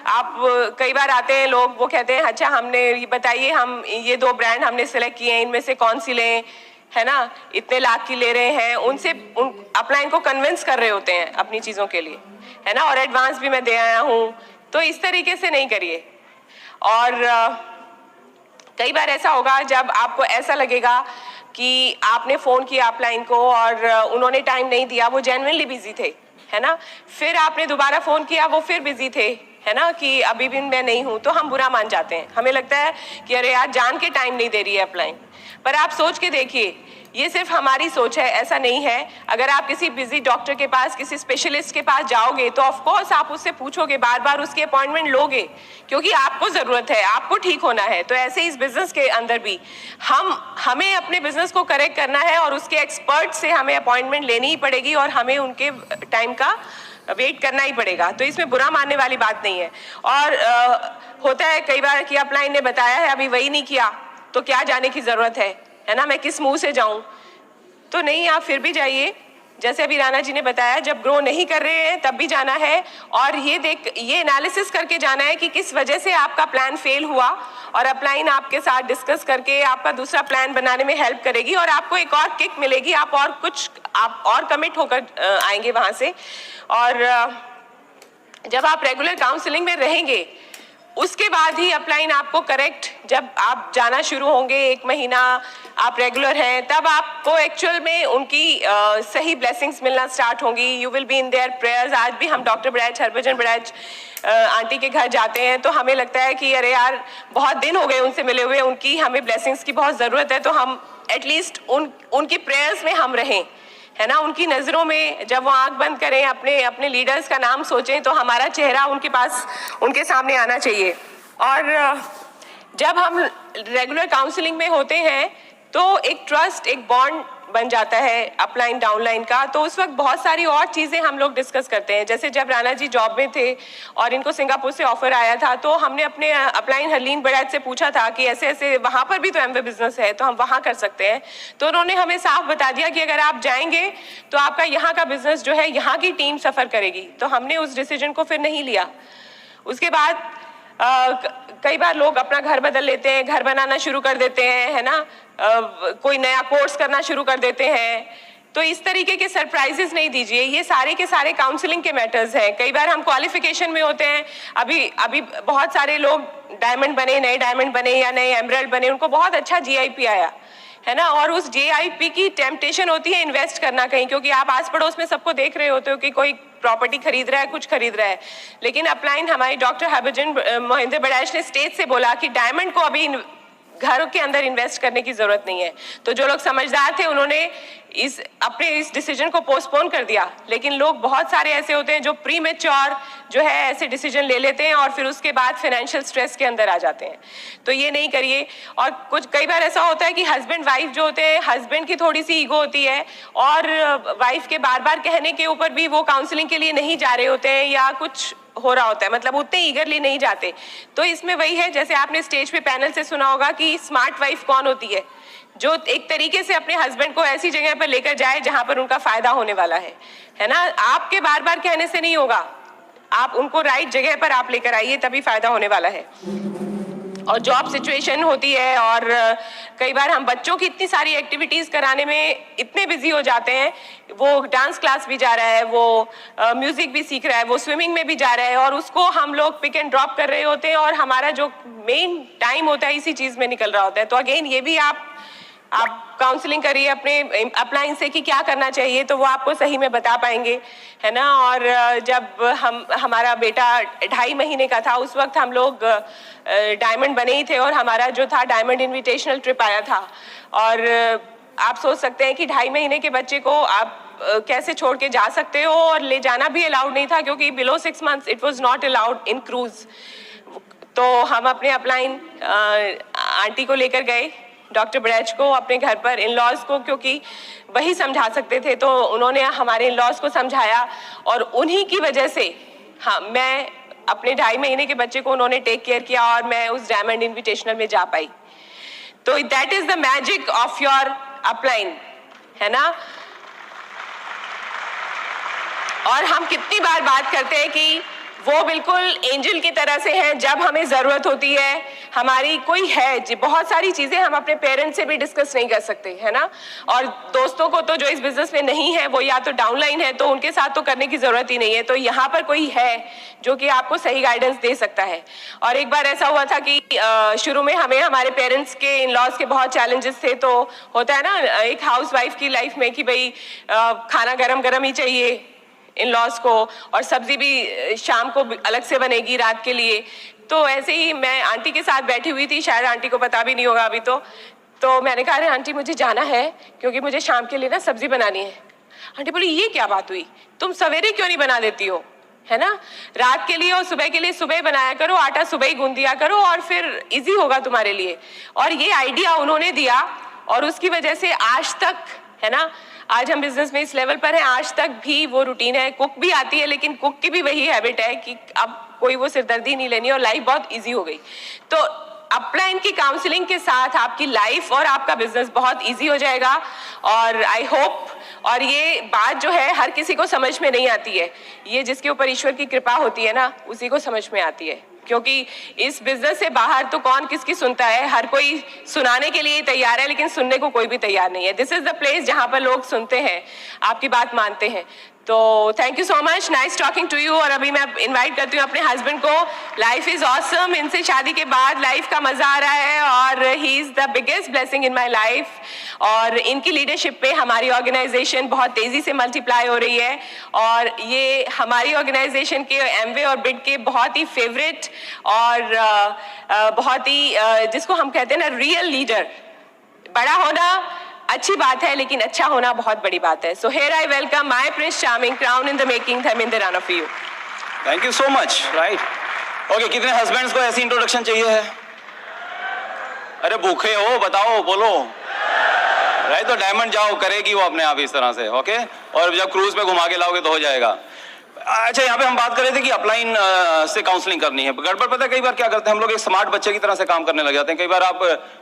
आप, कई बार आते हैं लोग, वो कहते हैं अच्छा हमने ये बताइए, हम ये 2 ब्रांड हमने सेलेक्ट किए हैं, इनमें से कौन सी लें, है ना, इतने लाख की ले रहे हैं। उनसे अपलाइन को कन्विंस कर रहे होते हैं अपनी चीज़ों के लिए, है ना, और एडवांस भी मैं दे आया हूँ। तो इस तरीके से नहीं करिए। और कई बार ऐसा होगा जब आपको ऐसा लगेगा कि आपने फ़ोन किया अपलाइन को और उन्होंने टाइम नहीं दिया, वो जेन्युइनली बिजी थे, है ना, फिर आपने दोबारा फ़ोन किया, वो फिर बिजी थे, है ना, कि अभी भी मैं नहीं हूँ, तो हम बुरा मान जाते हैं। हमें लगता है कि अरे यार जान के टाइम नहीं दे रही है अपलाइन। पर आप सोच के देखिए, ये सिर्फ हमारी सोच है, ऐसा नहीं है। अगर आप किसी बिजी डॉक्टर के पास, किसी स्पेशलिस्ट के पास जाओगे तो ऑफ कोर्स आप उससे पूछोगे, बार बार उसकी अपॉइंटमेंट लोगे, क्योंकि आपको जरूरत है, आपको ठीक होना है। तो ऐसे इस बिजनेस के अंदर भी हमें अपने बिजनेस को करेक्ट करना है और उसके एक्सपर्ट से हमें अपॉइंटमेंट लेनी ही पड़ेगी और हमें उनके टाइम का वेट करना ही पड़ेगा। तो इसमें बुरा मानने वाली बात नहीं है। और होता है कई बार कि अपलाइन ने बताया है, अभी वही नहीं किया, तो क्या जाने की जरूरत है ना, मैं किस मुंह से जाऊं? तो नहीं, आप फिर भी जाइए। जैसे अभी राणा जी ने बताया, जब ग्रो नहीं कर रहे हैं तब भी जाना है और ये एनालिसिस करके जाना है कि किस वजह से आपका प्लान फेल हुआ, और अपलाइन आपके साथ डिस्कस करके आपका दूसरा प्लान बनाने में हेल्प करेगी और आपको एक और किक मिलेगी, आप और कमिट होकर आएंगे वहां से। और जब आप रेगुलर काउंसलिंग में रहेंगे उसके बाद ही अपलाइन आपको करेक्ट, जब आप जाना शुरू होंगे, 1 महीना आप रेगुलर हैं, तब आपको एक्चुअल में उनकी सही ब्लेसिंग्स मिलना स्टार्ट होंगी। You will be in their prayers. आज भी हम डॉक्टर बड़ैच, हरभजन बड़ैच आंटी के घर जाते हैं तो हमें लगता है कि अरे यार, बहुत दिन हो गए उनसे मिले हुए, उनकी हमें ब्लेसिंग्स की बहुत ज़रूरत है। तो हम एटलीस्ट उनकी प्रेयर्स में हम रहें, है ना, उनकी नज़रों में। जब वो आंख बंद करें, अपने लीडर्स का नाम सोचें, तो हमारा चेहरा उनके सामने आना चाहिए। और जब हम रेगुलर काउंसलिंग में होते हैं तो एक ट्रस्ट, एक बॉन्ड बन जाता है अपलाइन डाउनलाइन का। तो उस वक्त बहुत सारी और चीज़ें हम लोग डिस्कस करते हैं। जैसे जब राणा जी जॉब में थे और इनको सिंगापुर से ऑफर आया था, तो हमने अपने अपलाइन हरलीन बड़ैच से पूछा था कि ऐसे ऐसे वहाँ पर भी तो एमवे बिजनेस है, तो हम वहाँ कर सकते हैं। तो उन्होंने हमें साफ बता दिया कि अगर आप जाएंगे तो आपका यहाँ का बिजनेस जो है, यहाँ की टीम सफ़र करेगी। तो हमने उस डिसीजन को फिर नहीं लिया। उसके बाद कई बार लोग अपना घर बदल लेते हैं, घर बनाना शुरू कर देते हैं, है ना, कोई नया कोर्स करना शुरू कर देते हैं। तो इस तरीके के सरप्राइजेस नहीं दीजिए। ये सारे के सारे काउंसलिंग के मैटर्स हैं। कई बार हम क्वालिफिकेशन में होते हैं, अभी बहुत सारे लोग डायमंड बने, नए डायमंड बने या नए एमरल्ड बने, उनको बहुत अच्छा GIP आया, है ना, और उस GIP की टेम्पटेशन होती है इन्वेस्ट करना कहीं, क्योंकि आप आस पड़ोस में सबको देख रहे होते हो कि कोई प्रॉपर्टी खरीद रहा है, कुछ खरीद रहा है। लेकिन अपलाइन, हमारी डॉक्टर हरभजन मोहिंदर बड़ैच ने स्टेज से बोला कि डायमंड को अभी घरों के अंदर इन्वेस्ट करने की जरूरत नहीं है। तो जो लोग समझदार थे उन्होंने अपने इस डिसीजन को पोस्टपोन कर दिया। लेकिन लोग बहुत सारे ऐसे होते हैं जो प्रीमेच्योर जो है ऐसे डिसीजन ले लेते हैं और फिर उसके बाद फाइनेंशियल स्ट्रेस के अंदर आ जाते हैं। तो ये नहीं करिए। और कई बार ऐसा होता है कि हस्बैंड वाइफ जो होते हैं, हस्बैंड की थोड़ी सी ईगो होती है और वाइफ के बार बार कहने के ऊपर भी वो काउंसलिंग के लिए नहीं जा रहे होते हैं या कुछ हो रहा होता है, मतलब उतने ईगरली नहीं जाते। तो इसमें वही है, जैसे आपने स्टेज पे पैनल से सुना होगा कि स्मार्ट वाइफ कौन होती है, जो एक तरीके से अपने हस्बैंड को ऐसी जगह पर लेकर जाए जहां पर उनका फायदा होने वाला है ना। आपके बार बार कहने से नहीं होगा, आप उनको राइट जगह पर आप लेकर आइए, तभी फायदा होने वाला है। और जॉब सिचुएशन होती है और कई बार हम बच्चों की इतनी सारी एक्टिविटीज कराने में इतने बिजी हो जाते हैं, वो डांस क्लास भी जा रहा है, वो म्यूजिक भी सीख रहा है, वो स्विमिंग में भी जा रहा है, और उसको हम लोग पिक एंड ड्रॉप कर रहे होते हैं और हमारा जो मेन टाइम होता है इसी चीज में निकल रहा होता है। तो अगेन ये भी आप काउंसलिंग करिए अपने अपलाइन से कि क्या करना चाहिए, तो वो आपको सही में बता पाएंगे, है ना। और जब हमारा बेटा 2.5 महीने का था, उस वक्त हम लोग डायमंड बने ही थे और हमारा जो था डायमंड इनविटेशनल ट्रिप आया था। और आप सोच सकते हैं कि 2.5 महीने के बच्चे को आप कैसे छोड़ के जा सकते हो, और ले जाना भी अलाउड नहीं था क्योंकि below 6 months it was not allowed in cruise. तो हम अपने अपलाइन आंटी को लेकर गए, डॉक्टर बड़ैच को, अपने घर पर, इन लॉज को, क्योंकि वही समझा सकते थे। तो उन्होंने हमारे इन लॉज को समझाया और उन्हीं की वजह से मैं अपने 2.5 महीने के बच्चे को उन्होंने टेक केयर किया और मैं उस डायमंड इनविटेशनल में जा पाई। तो that is the magic of your upline, है ना। और हम कितनी बार बात करते हैं कि वो बिल्कुल एंजल की तरह से हैं, जब हमें जरूरत होती है हमारी कोई है। बहुत सारी चीजें हम अपने पेरेंट्स से भी डिस्कस नहीं कर सकते, है ना। और दोस्तों को तो जो इस बिजनेस में नहीं है वो या तो डाउनलाइन है, तो उनके साथ तो करने की जरूरत ही नहीं है। तो यहाँ पर कोई है जो कि आपको सही गाइडेंस दे सकता है। और एक बार ऐसा हुआ था कि शुरू में हमें हमारे पेरेंट्स के, इन लॉज के बहुत चैलेंजेस थे। तो होता है ना एक हाउस वाइफ की लाइफ में कि भाई खाना गरम गरम ही चाहिए इन लॉज को, और सब्जी भी शाम को अलग से बनेगी रात के लिए। तो ऐसे ही मैं आंटी के साथ बैठी हुई थी, शायद आंटी को पता भी नहीं होगा अभी। तो तो मैंने कहा अरे आंटी मुझे जाना है क्योंकि मुझे शाम के लिए ना सब्जी बनानी है। आंटी बोली ये क्या बात हुई, तुम सवेरे क्यों नहीं बना देती हो, है ना, रात के लिए और सुबह के लिए सुबह बनाया करो, आटा सुबह ही गूंद दिया करो और फिर इजी होगा तुम्हारे लिए। और ये आइडिया उन्होंने दिया और उसकी वजह से आज तक, है ना, आज हम बिजनेस में इस लेवल पर हैं, आज तक भी वो रूटीन है। कुक भी आती है लेकिन कुक की भी वही हैबिट है कि अब कोई वो सिरदर्दी नहीं लेनी और लाइफ बहुत इजी हो गई। तो अपलाइन की काउंसलिंग के साथ आपकी लाइफ और आपका बिजनेस बहुत इजी हो जाएगा। और आई होप, और ये बात जो है हर किसी को समझ में नहीं आती है, ये जिसके ऊपर ईश्वर की कृपा होती है ना उसी को समझ में आती है, क्योंकि इस बिजनेस से बाहर तो कौन किसकी सुनता है, हर कोई सुनाने के लिए तैयार है लेकिन सुनने को कोई भी तैयार नहीं है। दिस इज द प्लेस जहां पर लोग सुनते हैं, आपकी बात मानते हैं। तो thank you so much, nice talking to you. और अभी मैं इनवाइट करती हूँ अपने हस्बैंड को। लाइफ इज ऑसम, इनसे शादी के बाद लाइफ का मजा आ रहा है और he is the biggest blessing in my life. और इनकी लीडरशिप पे हमारी ऑर्गेनाइजेशन बहुत तेजी से मल्टीप्लाई हो रही है और ये हमारी ऑर्गेनाइजेशन के एमवे और बिड के बहुत ही फेवरेट और बहुत ही जिसको हम कहते हैं ना रियल लीडर। बड़ा होना अच्छी बात है लेकिन अच्छा होना बहुत बड़ी बात है। So here I welcome my Prince charming, crown in the making, Dharmendra Rana for you. Thank you so much. Right, okay, कितने हस्बैंड्स को ऐसी इंट्रोडक्शन चाहिए है? अरे भूखे हो, बताओ, बोलो। राइट, तो डायमंड जाओ, करेगी वो अपने आप इस तरह से। ओके, और जब क्रूज पे घुमा के लाओगे तो हो जाएगा। अच्छा, यहाँ पे हम बात कर रहे थे कि अपलाइन से काउंसलिंग करनी है। गड़बड़ पता है कई बार क्या करते हैं हम लोग, एक स्मार्ट बच्चे की तरह से काम करने लग जाते हैं। कई बार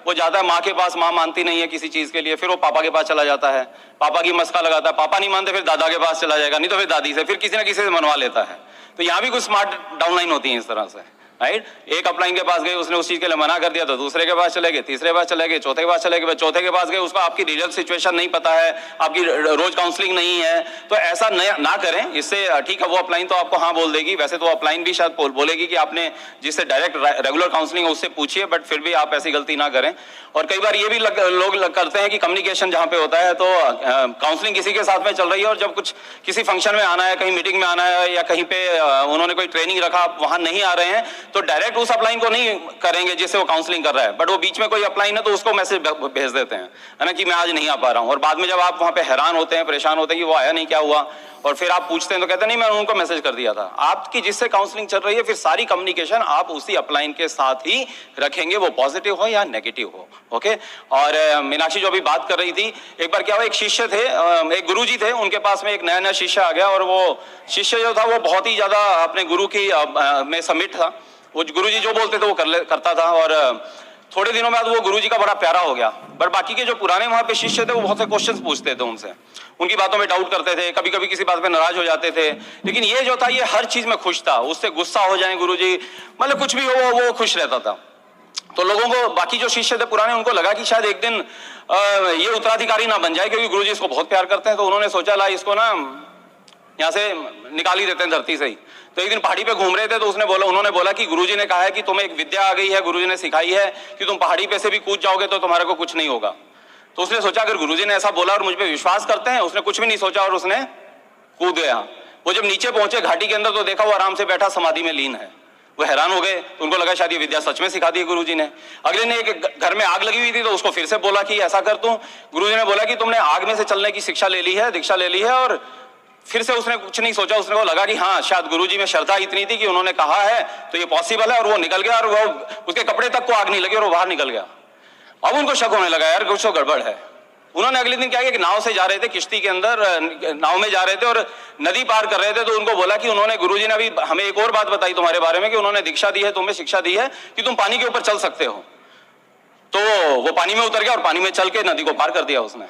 वो जाता है माँ के पास, माँ मानती नहीं है किसी चीज के लिए, फिर वो पापा के पास चला जाता है, पापा की मस्का लगाता है, पापा नहीं मानते फिर दादा के पास चला जाएगा, नहीं तो फिर दादी से, फिर किसी ना किसी से मनवा लेता है। तो यहाँ भी कुछ स्मार्ट डाउनलाइन होती है इस तरह से। राइट, एक अपलाइन के पास गए, उसने उस चीज के लिए मना कर दिया तो दूसरे के पास चले गए, तीसरे के पास चले गए, चौथे के पास चले गए, चौथे के पास गए, उसको आपकी रियल सिचुएशन नहीं पता है, आपकी रोज काउंसलिंग नहीं है। तो ऐसा ना करें, इससे ठीक है वो अपलाइन तो आपको हाँ बोल देगी, वैसे तो अपलाइन भी शायद बोलेगी कि आपने जिससे डायरेक्ट रेगुलर काउंसलिंग है उससे पूछिए, बट फिर भी आप ऐसी गलती ना करें। और कई बार ये भी लोग करते हैं कि कम्युनिकेशन जहाँ पे होता है तो काउंसलिंग किसी के साथ में चल रही है और जब कुछ किसी फंक्शन में आना है, कहीं मीटिंग में आना है या कहीं पे उन्होंने कोई ट्रेनिंग रखा, आप वहां नहीं आ रहे हैं तो डायरेक्ट उस अपलाइन को नहीं करेंगे जिससे वो काउंसलिंग कर रहा है, बट वो बीच में कोई अपलाइन है तो उसको मैसेज भेज देते हैं, है ना, कि मैं आज नहीं आ पा रहा हूं। और बाद में जब आप वहां पे हैरान होते हैं, परेशान होते हैं कि वो आया नहीं, क्या हुआ, और फिर आप पूछते हैं तो कहते हैं नहीं मैं उनको मैसेज कर दिया था। आपकी जिससे काउंसलिंग चल रही है फिर सारी कम्युनिकेशन आप उसी अपलाइन के साथ ही रखेंगे, वो पॉजिटिव हो या नेगेटिव हो। ओके, और मीनाक्षी जो अभी बात कर रही थी, एक बार क्या हुआ, एक शिष्य थे, एक गुरुजी थे, उनके पास में एक नया शिष्य आ गया और वो शिष्य जो था वो बहुत ही ज्यादा अपने गुरु की में सबमिट था। वो गुरुजी जो बोलते थे वो करता था और थोड़े दिनों बाद वो गुरुजी का बड़ा प्यारा हो गया। बट बाकी के जो पुराने वहां पे शिष्य थे वो बहुत से क्वेश्चंस पूछते थे उनसे, उनकी बातों में डाउट करते थे, कभी कभी किसी बात पे नाराज हो जाते थे। लेकिन ये जो था ये हर चीज में खुश था, उससे गुस्सा हो जाए गुरुजी, मतलब कुछ भी हो वो खुश रहता था। तो लोगों को, बाकी जो शिष्य थे पुराने, उनको लगा कि शायद एक दिन ये उत्तराधिकारी ना बन जाए क्योंकि गुरुजी इसको बहुत प्यार करते हैं। तो उन्होंने सोचा ला इसको ना यहाँ से निकाल ही देते हैं धरती से ही। तो एक दिन पहाड़ी पे घूम रहे थे तो उन्होंने बोला कि गुरुजी ने कहा है कि तुम्हें एक विद्या आ गई है, गुरुजी ने सिखाई है कि तुम पहाड़ी पे से भी कूद जाओगे तो तुम्हारे को कुछ नहीं होगा। तो उसने सोचा अगर गुरुजी ने ऐसा बोला और मुझ पे विश्वास करते हैं, उसने कुछ भी नहीं सोचा और उसने कूद गया। वो जब नीचे पहुंचे घाटी के अंदर तो देखा वो आराम से बैठा समाधि में लीन है। वो हैरान हो गए, उनको लगा शायद ये विद्या सच में सिखा दी गुरुजी ने। अगले ने एक घर में आग लगी हुई थी तो उसको फिर से बोला कि ऐसा कर तू। गुरुजी ने बोला कि तुमने आग में से चलने की शिक्षा ले ली है, दीक्षा ले ली है। और फिर से उसने कुछ नहीं सोचा, उसने को लगा कि हाँ शायद गुरुजी में श्रद्धा इतनी थी कि उन्होंने कहा है तो ये पॉसिबल है। और वो निकल गया और वो उसके कपड़े तक को आग नहीं लगी और वो बाहर निकल गया। अब उनको शक होने लगा यार कुछ तो गड़बड़ है। उन्होंने अगले दिन क्या किया कि नाव से जा रहे थे, किश्ती के अंदर नाव में जा रहे थे और नदी पार कर रहे थे। तो उनको बोला कि उन्होंने गुरुजी ने अभी हमें एक और बात बताई तुम्हारे बारे में कि उन्होंने दीक्षा दी है, तुम्हें शिक्षा दी है कि तुम पानी के ऊपर चल सकते हो। तो वो पानी में उतर गया और पानी में चल के नदी को पार कर दिया उसने।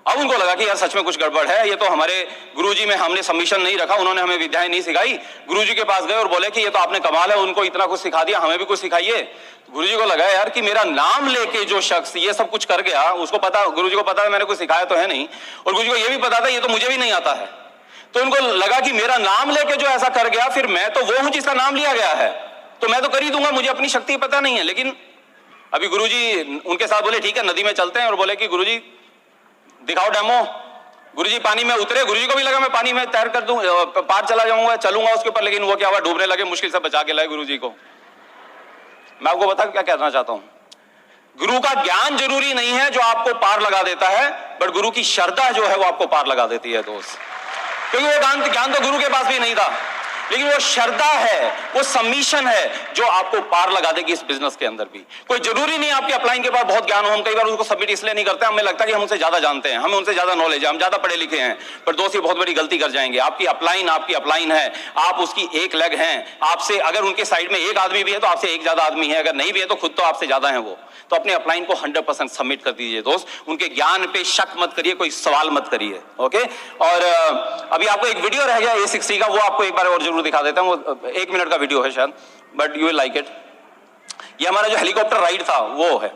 अब उनको लगा कि यार सच में कुछ गड़बड़ है, ये तो हमारे गुरुजी में हमने सबमिशन नहीं रखा, उन्होंने हमें विद्याएं नहीं सिखाई। गुरुजी के पास गए और बोले कि ये तो आपने कमाल है, उनको इतना कुछ सिखा दिया, हमें भी कुछ सिखाइए। गुरुजी को लगा यार कि मेरा नाम लेके जो शख्स ये सब कुछ कर गया, उसको पता, गुरुजी को पता है मैंने कुछ सिखाया तो है नहीं, और गुरुजी को ये भी पता था ये तो मुझे भी नहीं आता है। तो उनको लगा कि मेरा नाम लेके जो ऐसा कर गया, फिर मैं तो वो हूं जिसका नाम लिया गया है, तो मैं तो कर ही दूंगा, मुझे अपनी शक्ति पता नहीं है। लेकिन अभी गुरुजी उनके साथ बोले ठीक है नदी में चलते हैं, और बोले कि गुरुजी दिखाओ डेमो। गुरुजी पानी में उतरे, गुरुजी को भी लगा मैं पानी में तैर कर दूं, पार चला जाऊंगा, चलूंगा उसके ऊपर। लेकिन वो क्या हुआ, डूबने लगे, मुश्किल से बचा के लाए गुरुजी को। मैं आपको बता क्या कहना चाहता हूं, गुरु का ज्ञान जरूरी नहीं है जो आपको पार लगा देता है, बट गुरु की श्रद्धा जो है वो आपको पार लगा देती है दोस्त। क्योंकि वो ज्ञान तो गुरु के पास भी नहीं था, लेकिन वो श्रद्धा है, वो सबमिशन है जो आपको पार लगा देगी इस बिजनेस के अंदर भी। कोई जरूरी नहीं आपके अपलाइन के पास बहुत ज्ञान हो, हम कई बार उसको सबमिट इसलिए नहीं करते, हमें लगता है कि हम उनसे ज्यादा जानते हैं, हमें उनसे ज्यादा नॉलेज है, हम ज्यादा पढ़े लिखे हैं। पर दोस्त ये बहुत बड़ी गलती कर जाएंगे। आपकी अपलाइन है, आप उसकी एक लेग हैं। आपसे अगर उनके साइड में एक आदमी भी है तो आपसे एक ज्यादा आदमी है, अगर नहीं भी है तो खुद तो आपसे ज्यादा है वो। तो अपने अपलाइन को 100% सबमिट कर दीजिए दोस्त। उनके ज्ञान पे शक मत करिए, कोई सवाल मत करिए। ओके, और अभी आपको एक वीडियो रह गया A60 का, वो आपको एक बार और जरूर दिखा देता हूं। वो 1 मिनट का वीडियो है शायद, but you will like it. ये हमारा जो हेलीकॉप्टर राइड था वो है।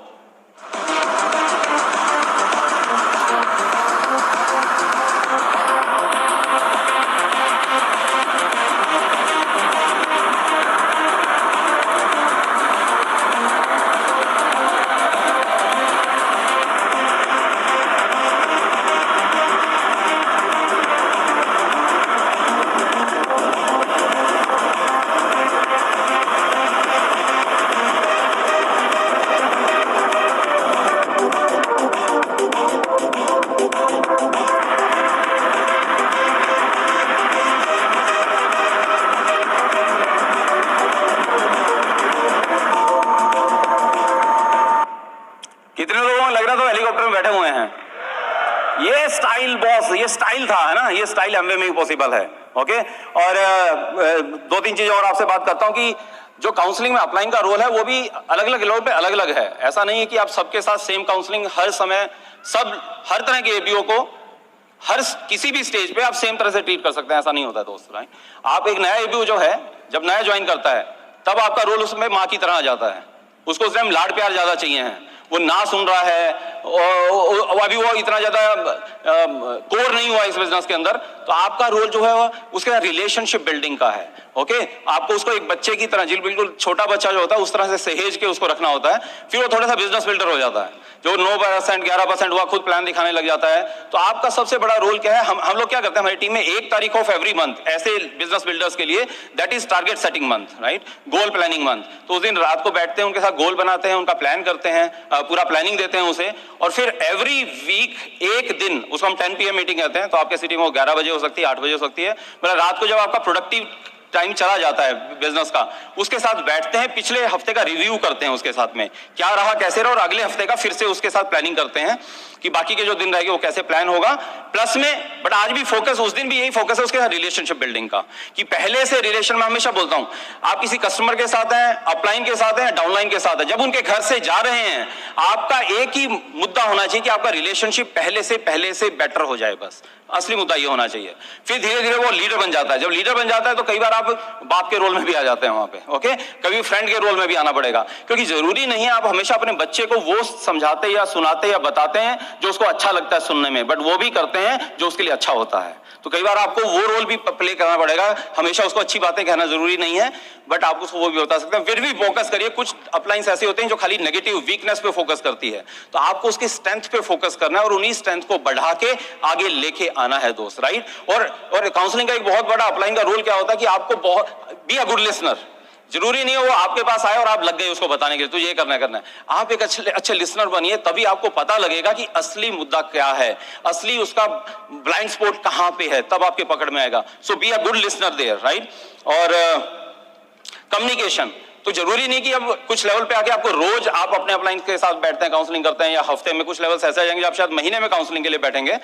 कितने लोगों को लग रहा था हेलीकॉप्टर में बैठे हुए हैं? ये स्टाइल बॉस, ये स्टाइल था, है ना? ये स्टाइल एमवे में ही पॉसिबल है। ओके, और 2-3 चीजें और आपसे बात करता हूं कि जो काउंसलिंग में अपलाइन का रोल है वो भी अलग अलग लेवल पे अलग अलग है। ऐसा नहीं है कि आप सबके साथ सेम काउंसलिंग हर समय, हर तरह के एबीओ को किसी भी स्टेज पे आप सेम तरह से ट्रीट कर सकते हैं, ऐसा नहीं होता दोस्त। राइट, आप एक नया एबीओ जो है जब नया ज्वाइन करता है तब आपका रोल उसमें माँ की तरह आ जाता है। उसको उस टाइम लाड प्यार ज्यादा चाहिए है, वो ना सुन रहा है, और अभी वो इतना ज्यादा कोर नहीं हुआ इस बिजनेस के अंदर, तो आपका रोल जो है उसके रिलेशनशिप बिल्डिंग का है। ओके, आपको उसको एक बच्चे की तरह, बिल्कुल छोटा बच्चा जो होता है उस तरह से सहेज के उसको रखना होता है। फिर वो थोड़ा सा बिजनेस बिल्डर हो जाता है, जो 9% 11% हुआ खुद प्लान दिखाने लग जाता है। तो आपका सबसे बड़ा रोल क्या है? हम लोग क्या करते हैं हमारी टीम में, 1 तारीख ऑफ एवरी मंथ ऐसे बिजनेस बिल्डर्स के लिए, that is target setting month, right, goal planning month. तो उस दिन रात को बैठते हैं, उनके साथ गोल बनाते हैं, उनका प्लान करते हैं, पूरा प्लानिंग देते हैं उसे, और फिर एवरी वीक एक दिन उसको हम 10 PM मीटिंग कहते हैं। तो आपके सिटी में वो 11 बजे हो सकती है, 8 बजे हो सकती है, मतलब रात को जब आपका प्रोडक्टिव टाइम चला जाता है बिजनेस का, उसके साथ बैठते हैं, पिछले हफ्ते का रिव्यू करते हैं उसके साथ में, क्या रहा कैसे रहा, और अगले हफ्ते का फिर से उसके साथ प्लानिंग करते हैं कि बाकी के जो दिन रहेंगे वो कैसे प्लान होगा। प्लस में, बट आज भी फोकस, उस दिन भी यही फोकस है उसके साथ रिलेशनशिप बिल्डिंग का, कि पहले से रिलेशन में हमेशा बोलता हूं, आप किसी कस्टमर के साथ हैं, अपलाइन के साथ हैं, डाउनलाइन के साथ है, जब उनके घर से जा रहे हैं आपका एक ही मुद्दा होना चाहिए कि आपका रिलेशनशिप पहले से बेटर हो जाए। बस असली मुद्दा ये होना चाहिए। फिर धीरे धीरे वो लीडर बन जाता है। जब लीडर बन जाता है तो कई बार आप बाप के रोल में भी आ जाते हैं वहां पे। ओके, कभी फ्रेंड के रोल में भी आना पड़ेगा, क्योंकि जरूरी नहीं है आप हमेशा अपने बच्चे को वो समझाते या सुनाते या बताते हैं जो उसको अच्छा लगता है सुनने में, बट वो भी करते हैं जो उसके लिए अच्छा होता है। तो कई बार आपको वो रोल भी प्ले करना पड़ेगा। हमेशा उसको अच्छी बातें कहना जरूरी नहीं है, बट आप उसको वो भी बता सकते हैं। फिर भी फोकस करिए, कुछ अपलाइंस ऐसे होते हैं जो खाली नेगेटिव वीकनेस पे फोकस करती है, तो आपको उसकी स्ट्रेंथ पे फोकस करना है और उन्हीं स्ट्रेंथ को बढ़ा के आगे लेके आना है दोस्त। राइट, और काउंसलिंग का एक बहुत बड़ा अपलाइन का रोल क्या होता है कि आपको बी अ गुड लिसनर। जरूरी नहीं है वो आपके पास आए और आप लग गए उसको बताने के लिए, तो ये करना है। आप एक अच्छे लिसनर बनिए, तभी आपको पता लगेगा कि असली मुद्दा क्या है, असली उसका ब्लाइंड स्पॉट कहां पे है, तब आपके पकड़ में आएगा। So be a good listener there. Right, और कम्युनिकेशन, तो जरूरी नहीं कि अब कुछ लेवल पे आके आपको रोज आप अपने अपलाइन के साथ बैठते हैं, काउंसलिंग करते हैं, या हफ्ते में कुछ लेवल्स ऐसे आ जाएंगे आप शायद महीने में काउंसलिंग के लिए बैठेंगे,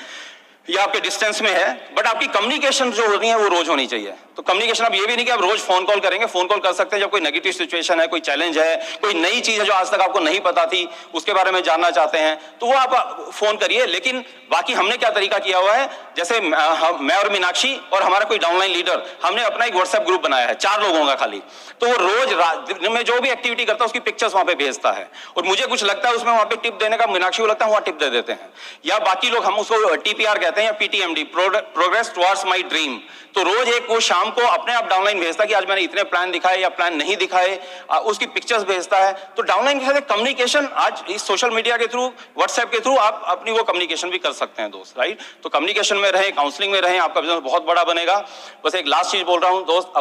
या आपके डिस्टेंस में है, बट आपकी कम्युनिकेशन जो होनी है वो रोज होनी चाहिए। तो कम्युनिकेशन, अब ये भी नहीं कि आप रोज फोन कॉल करेंगे, फोन कॉल कर सकते हैं जब कोई नेगेटिव सिचुएशन है, कोई चैलेंज है, कोई नई चीज है जो आज तक आपको नहीं पता थी, उसके बारे में जानना चाहते हैं, तो वो आप फोन करिए। लेकिन बाकी हमने क्या तरीका किया हुआ है, जैसे मैं और मीनाक्षी और हमारा कोई डाउनलाइन लीडर, हमने अपना एक व्हाट्सएप ग्रुप बनाया है 4 लोगों का खाली। तो वो रोज दिन में जो भी एक्टिविटी करता है उसकी पिक्चर्स वहां पे भेजता है, और मुझे कुछ लगता है उसमें वहां पे टिप देने का, मीनाक्षी को लगता है वहां टिप दे देते हैं, या बाकी लोग, हम उसको TPR कहते हैं या PTMD, progress towards my dream. तो रोज एक वो शाम को अपने आप डाउनलाइन भेजता है कि आज मैंने इतने प्लान दिखाए या प्लान नहीं दिखाए, उसकी पिक्चर्स भेजता है। तो डाउनलाइन के साथ कम्युनिकेशन, आज इस सोशल मीडिया के थ्रू, व्हाट्सएप के थ्रू आप अपनी वो कम्युनिकेशन भी कर सकते हैं दोस्त। राइट, तो कम्युनिकेशन में रहें, काउंसलिंग में रहें, आपका बिजनेस बहुत बड़ा बनेगा। बस एक लास्ट चीज बोल रहा हूं दोस्त,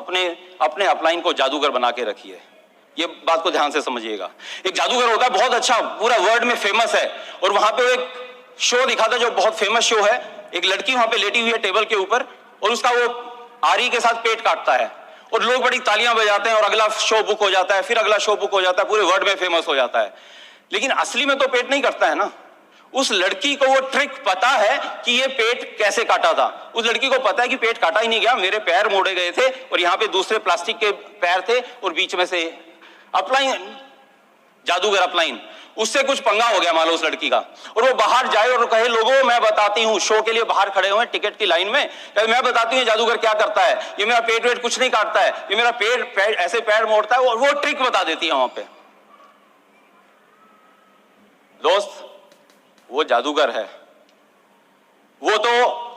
अपने अपलाइन को जादूगर बना के रखिए। ये बात को ध्यान से समझिएगा। एक जादूगर होता है बहुत अच्छा, पूरा वर्ल्ड में फेमस है, और वहां पे एक शो दिखा था जो बहुत फेमस शो है। एक लड़की वहां पे लेटी हुई है टेबल के ऊपर, और उसका वो आरी के साथ पेट काटता है, और लोग बड़ी तालियां बजाते हैं, और अगला शो बुक हो जाता है, फिर अगला शो बुक हो जाता है, पूरे वर्ल्ड में फेमस हो जाता है। लेकिन असली में तो पेट नहीं कटता है ना। उस लड़की को वो ट्रिक पता है कि ये पेट कैसे काटा था। उस लड़की को पता है कि पेट काटा ही नहीं गया, मेरे पैर मोड़े गए थे, और यहां पे दूसरे प्लास्टिक के पैर थे, और बीच में से अपलाइन, जादूगर अपलाइन, उससे कुछ पंगा हो गया मान लो उस लड़की का, और वो बाहर जाए और कहे लोगों मैं बताती हूं, शो के लिए बाहर खड़े हुए टिकट की लाइन में, कहे मैं बताती हूं जादूगर क्या करता है, ये मेरा पेट वेट कुछ नहीं काटता है, ये मेरा पैर ऐसे पैर मोड़ता है, और वो ट्रिक बता देती है वहां पे। दोस्त, वो जादूगर है। वो तो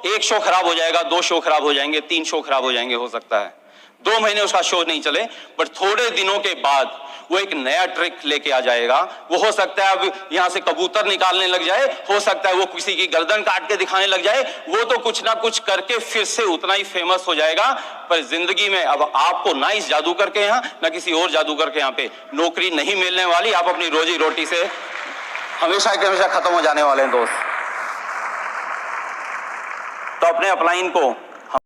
एक शो खराब हो जाएगा, 2 शो खराब हो जाएंगे, 3 शो खराब हो जाएंगे, हो सकता है 2 महीने उसका शो नहीं चले, बट थोड़े दिनों के बाद वो एक नया ट्रिक लेके आ जाएगा। वो हो सकता है अब यहां से कबूतर निकालने लग जाए, हो सकता है वो किसी की गर्दन काट के दिखाने लग जाए, वो तो कुछ ना कुछ करके फिर से उतना ही फेमस हो जाएगा। पर जिंदगी में अब आपको ना इस जादूगर के यहां ना किसी और जादूगर के यहां पे नौकरी नहीं मिलने वाली। आप अपनी रोजी रोटी से हमेशा के हमेशा खत्म हो जाने वाले हैं दोस्त। तो अपने अपलाइन को